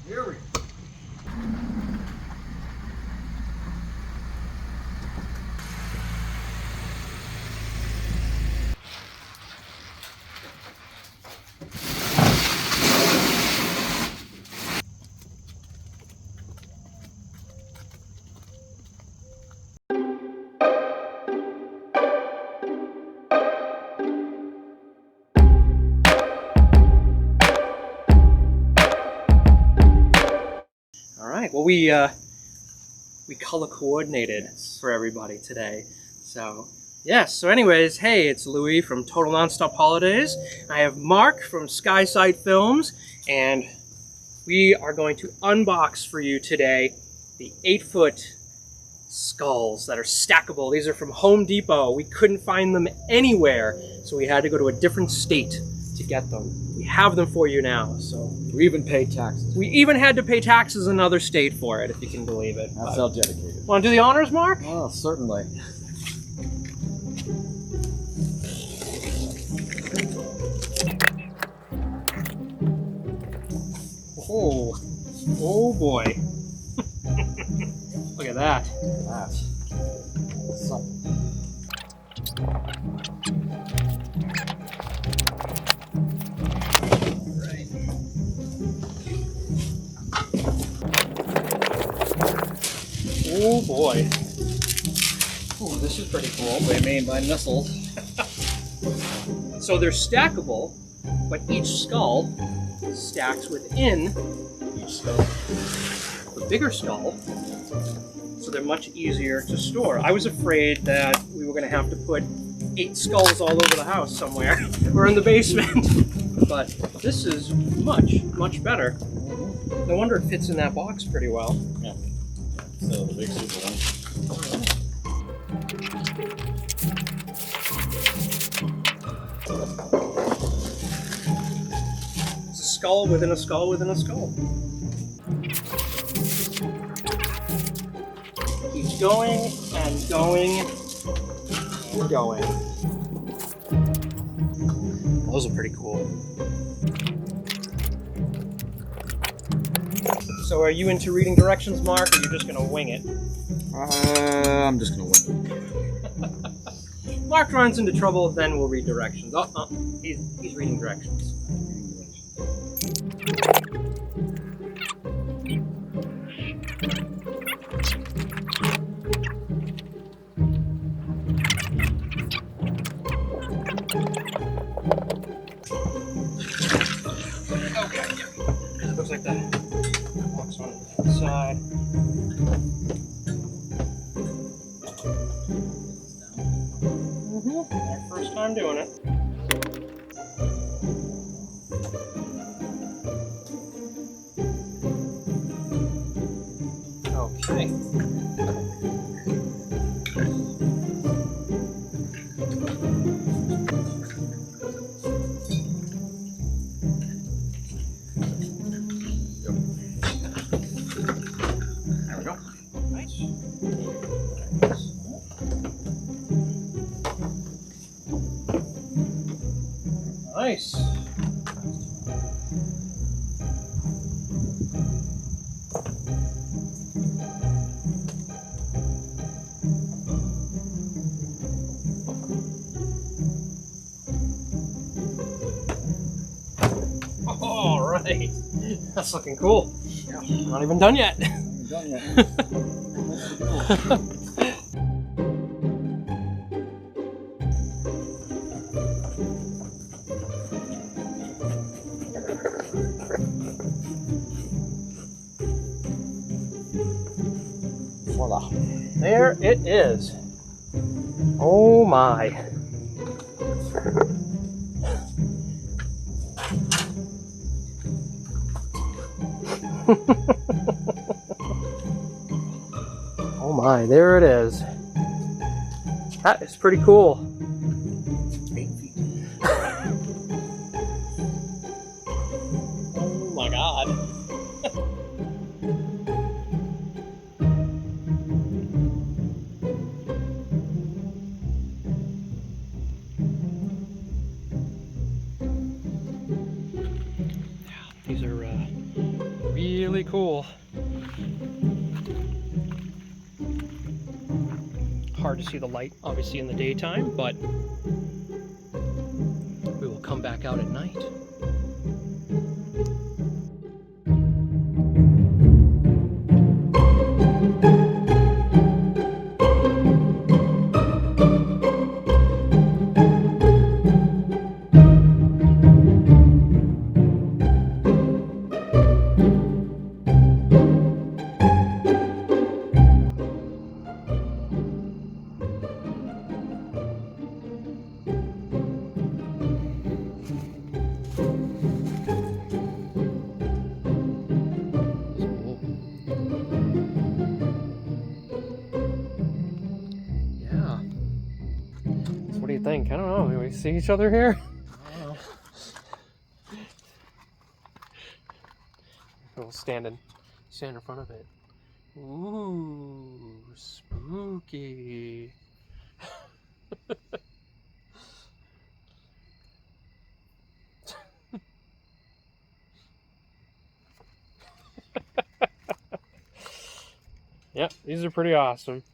Here we go. All right. Well, we color coordinated for everybody today. So yes. So anyways, hey, it's Louis from Total Nonstop Holidays. I have Mark from SkySight Films, and we are going to unbox for you today the 8-foot skulls that are stackable. These are from Home Depot. We couldn't find them anywhere, so we had to go to a different state to get them. We have them for you now. So We even paid taxes. we even had to pay taxes in another state for it, if you can believe it. That's how dedicated. Want to do the honors, Mark? Oh, certainly. Oh, oh boy. Look at that. That's something. Oh boy. Oh, this is pretty cool. What do you mean by missiles? So they're stackable, but each skull stacks within each skull. The bigger skull, so they're much easier to store. I was afraid that we were going to have to put 8 skulls all over the house somewhere or in the basement, but this is much, much better. No wonder it fits in that box pretty well. Yeah. So the big super one. It's a skull within a skull within a skull. Keeps going and going and going. Those are pretty cool. So are you into reading directions, Mark, or are you just going to wing it? I'm just gonna win. Mark runs into trouble, then we'll read directions. He's reading directions. Okay, yeah. Looks like that box on the side. Our first time doing it. Okay. There we go. Nice. Nice. All right. That's looking cool. Yeah. I'm not even done yet. I'm done yet. Voila. There it is. Oh my. Oh my, there it is. That is pretty cool. 8 feet. Oh my god. These are really cool. Hard to see the light, obviously, in the daytime, but we will come back out at night. Yeah. So what do you think? I don't know. Do we see each other here? I don't know. We'll stand in front of it. Ooh, spooky. Yep, these are pretty awesome.